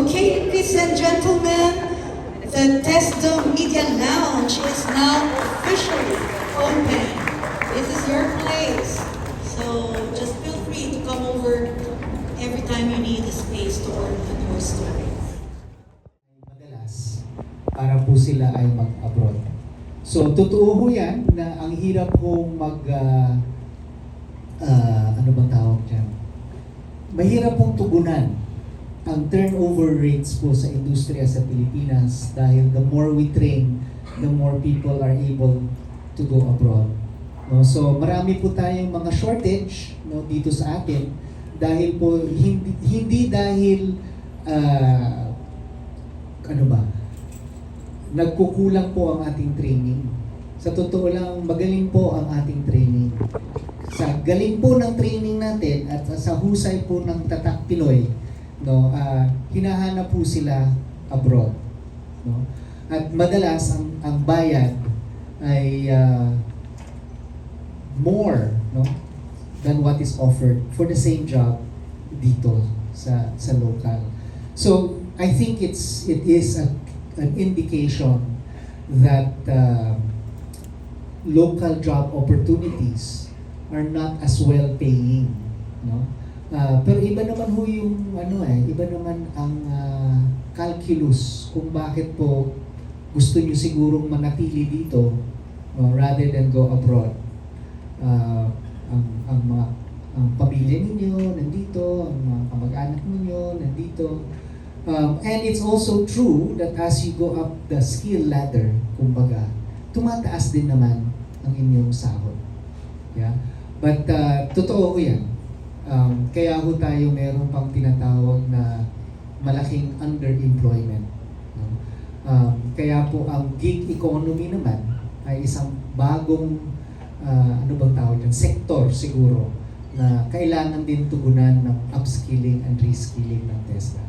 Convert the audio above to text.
Okay, ladies and gentlemen, the Tesdo Media Lounge is now officially open. This is your place. So just feel free to come over every time you need a space to work on your story. Madalas, para po sila ay mag-abroad. So, totoo ho yan na ang hirap hong ano bang tawag dyan? Mahirap pong tugunan ang turnover rates po sa industriya sa Pilipinas dahil the more we train, the more people are able to go abroad. No? So, marami po tayong mga shortage, no, dito sa atin dahil po hindi dahil nagkukulang po ang ating training. Sa totoo lang, magaling po ang ating training. Sa galing po ng training natin at sa husay po ng tatak Pinoy, no, hinahanap po sila abroad. No? At madalas ang bayad ay more, no, than what is offered for the same job dito sa local. So I think it is an indication that local job opportunities are not as well paying, no? Pero iba naman ho yung iba naman ang calculus kung bakit po gusto niyo sigurong manatili dito rather than go abroad. Ang pamilya ninyo nandito, ang mga kamag-anak ninyo nandito. And it's also true that as you go up the skill ladder, kumbaga, tumataas din naman ang inyong sahod. Yeah? But totoo ko yan. Kaya ho tayo meron pang tinatawag na malaking underemployment. No? Kaya po ang gig economy naman ay isang bagong sektor siguro na kailangan din tugunan ng upskilling and reskilling ng TESDA.